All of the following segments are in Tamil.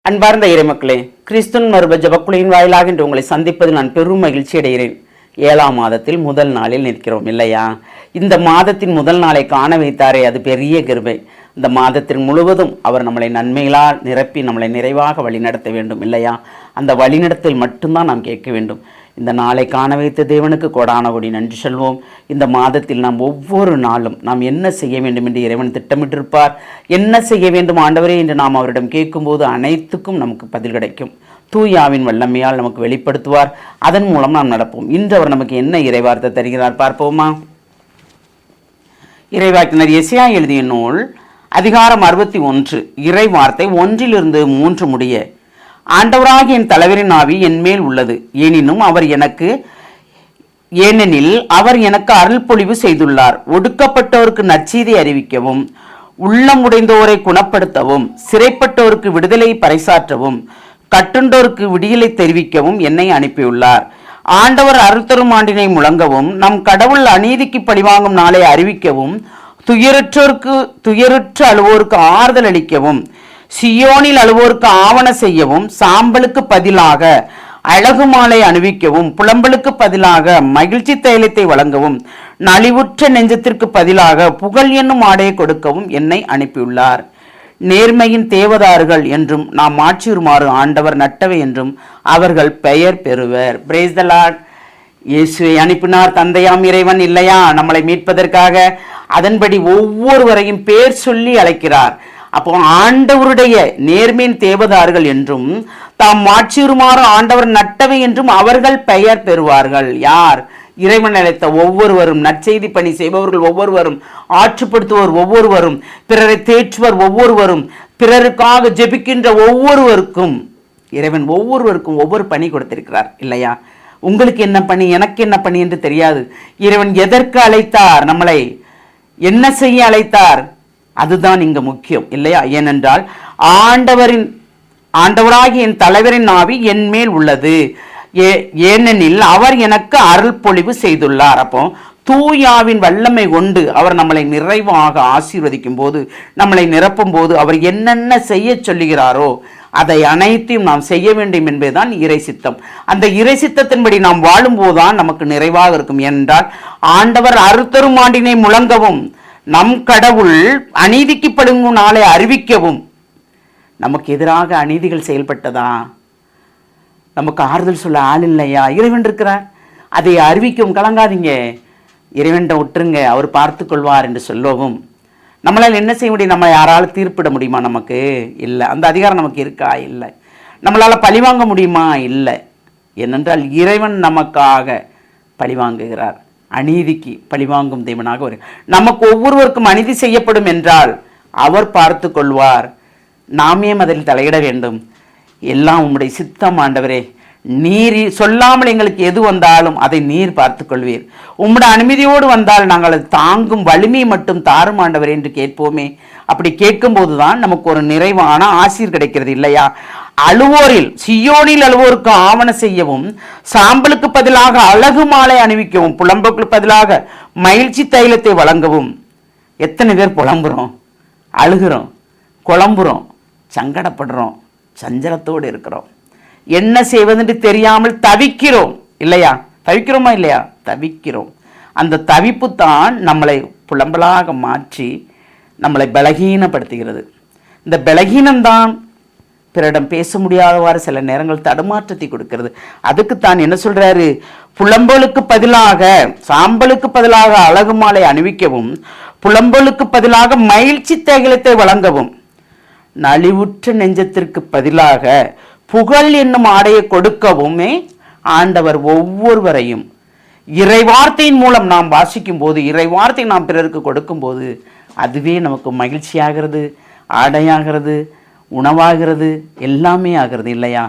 அன்பார்ந்த இறைமக்களே, கிறிஸ்துவின் மறுப ஜபக்குழியின் வாயிலாக இன்று உங்களை சந்திப்பதில் நான் பெரும் மகிழ்ச்சி அடைகிறேன். 7ஆம் மாதத்தில் முதல் நாளில் நிற்கிறோம் இல்லையா? இந்த மாதத்தின் முதல் நாளை காண வைத்தாரே, அது பெரிய கிருபை. இந்த மாதத்தின் முழுவதும் அவர் நம்மளை நன்மைகளால் நிரப்பி நம்மளை நிறைவாக வழிநடத்த வேண்டும் இல்லையா? அந்த வழிநடத்தல் மட்டும்தான் நாம் கேட்க வேண்டும். இந்த நாளை காண வைத்த தேவனுக்கு கோடான கோடி நன்றி சொல்வோம். இந்த மாதத்தில் நாம் ஒவ்வொரு நாளும் நாம் என்ன செய்ய வேண்டும் என்று இறைவன் திட்டமிட்டிருப்பார். என்ன செய்ய வேண்டும் ஆண்டவரே என்று நாம் அவரிடம் கேட்கும்போது அனைத்துக்கும் நமக்கு பதில் கிடைக்கும். தூயாவின் வல்லமையால் நமக்கு வெளிப்படுத்துவார். அதன் மூலம் நாம் நடப்போம். இன்று அவர் நமக்கு என்ன இறைவார்த்தை தருகிறார் பார்ப்போமா? இறைவாக்கினர் எசேயா எழுதிய நூல் அதிகாரம் 61 இறைவார்த்தை 1-3 முடிய. ஆண்டவராகிய என் தலைவரின் ஆவி என் மேல் உள்ளது, ஏனெனில் அவர் எனக்கு அருள் பொழிவு செய்துள்ளார். ஒடுக்கப்பட்டோருக்கு நற்செய்தி அறிவிக்கவும், உள்ளம் உடைந்தோரை குணப்படுத்தவும், சிறைப்பட்டோருக்கு விடுதலை பறைசாற்றவும், கட்டுண்டோருக்கு விடியலை தெரிவிக்கவும் என்னை அனுப்பியுள்ளார். ஆண்டவர் அருள் தரும் ஆண்டினை முழங்கவும், நம் கடவுள் அநீதிக்கு பழிவாங்கும் நாளை அறிவிக்கவும், துயருற்று அழுவோருக்கு ஆறுதல் அளிக்கவும், சியோனில் அழுவோருக்கு ஆவண செய்யவும், சாம்பலுக்கு பதிலாக அழகு மாலை அணிவிக்கவும், புலம்பலுக்கு பதிலாக மகிழ்ச்சி தைலத்தை வழங்கவும், நலிவுற்ற நெஞ்சத்திற்கு பதிலாக புகழ் என்னும் ஆடையை கொடுக்கவும் என்னை அனுப்பியுள்ளார். நேர்மையின் தேவதார்கள் என்றும் நாம் மாற்றியுமாறு ஆண்டவர் நட்டவை என்றும் அவர்கள் பெயர் பெறுவர். Praise the Lord. இயேசுவை அனுப்பினார் தந்தையாம் இறைவன் இல்லையா? நம்மளை மீட்பதற்காக. அதன்படி ஒவ்வொருவரையும் பேர் சொல்லி அழைக்கிறார். அப்போ ஆண்டவருடைய நேர்மையின் தேவதார்கள் என்றும் தாம் மாற்றியுமாறு ஆண்டவர் நட்டவை என்றும் அவர்கள் பெயர் பெறுவார்கள். யார்? இறைவன் அழைத்த ஒவ்வொருவரும், நற்செய்தி பணி செய்பவர்கள் ஒவ்வொருவரும், ஆற்றுப்படுத்துவோர் ஒவ்வொருவரும், பிறரை தேற்றுவர் ஒவ்வொருவரும், பிறருக்காக ஜெபிக்கின்ற ஒவ்வொருவருக்கும் இறைவன் ஒவ்வொருவருக்கும் ஒவ்வொரு பணி கொடுத்திருக்கிறார் இல்லையா? உங்களுக்கு என்ன பணி, எனக்கு என்ன பணி என்று தெரியாது. இறைவன் எதற்கு அழைத்தார், நம்மளை என்ன செய்ய அழைத்தார், அதுதான் இங்க முக்கியம் இல்லையா? ஏனென்றால் ஆண்டவராகிய என் தலைவரின் ஆவி என் மேல் உள்ளது, ஏனெனில் அவர் எனக்கு அருள் பொழிவு செய்துள்ளார். அப்போ தூயாவின் வல்லமை கொண்டு அவர் நம்மளை நிறைவாக ஆசீர்வதிக்கும் போது, நம்மளை நிரப்பும் போது அவர் என்னென்ன செய்ய சொல்லுகிறாரோ அதை அனைத்தையும் நாம் செய்ய வேண்டும் என்பதுதான் இறை சித்தம். அந்த இறை சித்தத்தின்படி நாம் வாழும் போதுதான் நமக்கு நிறைவாக இருக்கும். என்றால் ஆண்டவர் அருள் தரும் ஆண்டினை முழங்கவும், நம் கடவுள் அநீதிக்கு பழிவாங்கும் நாளை அறிவிக்கவும். நமக்கு எதிராக அநீதிகள் செயல்பட்டதா? நமக்கு ஆறுதல் சொல்ல ஆள் இல்லையா? இறைவன் இருக்கிறார், அதை அறிவிக்கவும். கலங்காதீங்க, இறைவன் விட்டுருங்க, அவர் பார்த்து கொள்வார் என்று சொல்லவும். நம்மளால் என்ன செய்ய முடியும்? நம்ம யாராலும் தீர்ப்பிட முடியுமா? நமக்கு இல்லை. அந்த அதிகாரம் நமக்கு இருக்கா? இல்லை. நம்மளால் பழிவாங்க முடியுமா? இல்லை. ஏனென்றால் இறைவன் நமக்காக பழிவாங்குகிறார். அநீதிக்கு பழிவாங்கும் தேவனாக வரும். நமக்கு ஒவ்வொருவருக்கும் அநீதி செய்யப்படும் என்றால் அவர் பார்த்து கொள்வார். நாமே அதில் தலையிட வேண்டும். எல்லாம் உம்முடைய சித்தம் ஆண்டவரே, நீர் சொல்லாமல் எங்களுக்கு எது வந்தாலும் அதை நீர் பார்த்து கொள்வீர். உம்முடைய அனுமதியோடு வந்தால் நாங்கள் அது தாங்கும் வலிமை மட்டும் தாரும் ஆண்டவரே என்று கேட்போமே. அப்படி கேட்கும் போதுதான் நமக்கு ஒரு நிறைவான ஆசீர் கிடைக்கிறது இல்லையா? அழுவோரில், சியோனில் அழுவோருக்கு ஆவண செய்யவும், சாம்பலுக்கு பதிலாக அழகு மாலை அணிவிக்கவும், புலம்புக்கு பதிலாக மகிழ்ச்சி தைலத்தை வழங்கவும். எத்தனை பேர் புலம்புறோம், அழுகிறோம், குழம்புறோம், சங்கடப்படுறோம், சஞ்சலத்தோடு இருக்கிறோம், என்ன செய்வதென்று தெரியாமல் தவிக்கிறோம் இல்லையா? தவிக்கிறோமா இல்லையா? தவிக்கிறோம். அந்த தவிப்பு தான் நம்மளை புலம்பலாக மாற்றி நம்மளை பலகீனப்படுத்துகிறது. இந்த பலகீனம்தான் பிறரிடம் பேச முடியாதவாறு சில நேரங்கள் தடுமாற்றத்தை கொடுக்கிறது. அதுக்குத்தான் என்ன சொல்றாரு? புலம்பலுக்கு பதிலாக, சாம்பலுக்கு பதிலாக அழகு மாலை அணிவிக்கவும், புலம்பலுக்கு பதிலாக மகிழ்ச்சி தைலத்தை வழங்கவும், நலிவுற்ற நெஞ்சத்திற்கு பதிலாக புகழ் என்னும் ஆடையை கொடுக்கவுமே ஆண்டவர் ஒவ்வொருவரையும் இறைவார்த்தையின் மூலம் நாம் வாசிக்கும் போது, இறைவார்த்தை நாம் பிறருக்கு கொடுக்கும் போது அதுவே நமக்கு மகிழ்ச்சியாகிறது, ஆடையாகிறது, உணவாகிறது, எல்லாமே ஆகிறது இல்லையா?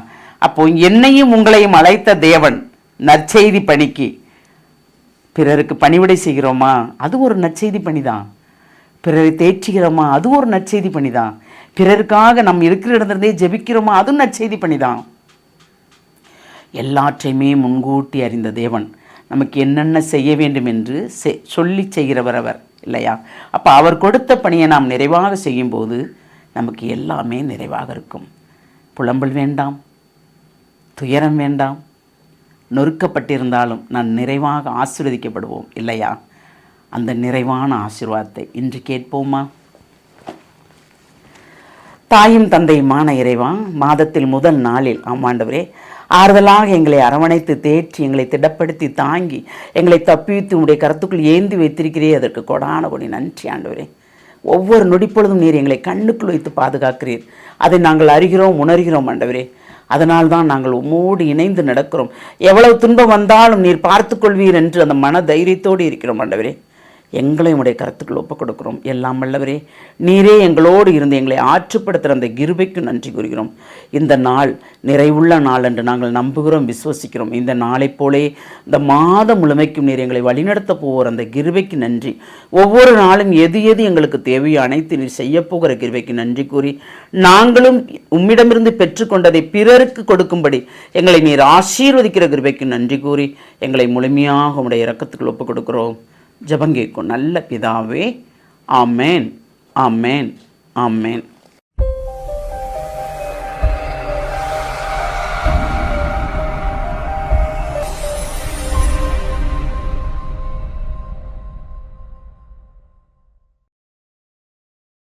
அப்போ என்னையும் உங்களையும் அழைத்த தேவன் நற்செய்தி பணிக்கு பிறருக்கு பணிவிடை செய்கிறோமா? அது ஒரு நற்செய்தி பணிதான். பிறரை தேற்றுகிறோமா? அது ஒரு நற்செய்தி பணிதான். பிறருக்காக நம் இருக்கிற இடத்திலிருந்தே ஜெபிக்கிறோமா? அதுவும் நற்செய்தி பணிதான். எல்லாற்றையுமே முன்கூட்டி அறிந்த தேவன் நமக்கு என்னென்ன செய்ய வேண்டும் என்று சொல்லி செய்கிறவர் அவர் இல்லையா? அப்போ அவர் கொடுத்த பணியை நாம் நிறைவாக செய்யும்போது நமக்கு எல்லாமே நிறைவாக இருக்கும். புலம்பல் வேண்டாம், துயரம் வேண்டாம். நொறுக்கப்பட்டிருந்தாலும் நான் நிறைவாக ஆசீர்வதிக்கப்படுவோம் இல்லையா? அந்த நிறைவான ஆசீர்வாதத்தை இன்று கேட்போமா? தாயும் தந்தையுமான இறைவா, மாதத்தில் முதல் நாளில் ஆமாண்டவரே ஆறுதலாக எங்களை அரவணைத்து தேற்றி எங்களை திடப்படுத்தி தாங்கி எங்களை தப்பித்து உங்களுடைய கருத்துக்குள் ஏந்தி வைத்திருக்கிறே, அதற்கு கொடான கொடி நன்றி ஆண்டவரே. ஒவ்வொரு நொடிப்பொழுதும் நீர் எங்களை கண்ணுக்குள் வைத்து பாதுகாக்கிறீர். அதை நாங்கள் அறிகிறோம், உணர்கிறோம் ஆண்டவரே. அதனால்தான் நாங்கள் உம்மோடு இணைந்து நடக்கிறோம். எவ்வளவு துன்பம் வந்தாலும் நீர் பார்த்துக்கொள்வீர் என்று அந்த மன தைரியத்தோடு இருக்கிறோம் ஆண்டவரே. எங்களை உடைய கருத்துக்கள் ஒப்புக் கொடுக்கிறோம். எல்லாம் வல்லவரே, நீரே எங்களோடு இருந்து எங்களை ஆற்றுப்படுத்துகிற அந்த கிருபைக்கு நன்றி கூறுகிறோம். இந்த நாள் நிறைவுள்ள நாள் என்று நாங்கள் நம்புகிறோம், விசுவசிக்கிறோம். இந்த நாளைப் போலே இந்த மாதம் முழுமைக்கும் நீர் எங்களை வழிநடத்த போகிற அந்த கிருபைக்கு நன்றி. ஒவ்வொரு நாளும் எது எது எங்களுக்கு தேவையோ அனைத்து நீர் செய்யப்போகிற கிருபைக்கு நன்றி கூறி, நாங்களும் உம்மிடமிருந்து பெற்றுக்கொண்டதை பிறருக்கு கொடுக்கும்படி எங்களை நீர் ஆசீர்வதிக்கிற கிருபைக்கு நன்றி கூறி எங்களை முழுமையாக உடைய இரக்கத்துக்குள் ஒப்புக் கொடுக்கிறோம். ஜெபம் கேட்கும் நல்ல பிதாவே. ஆமேன், ஆமேன், ஆமேன்.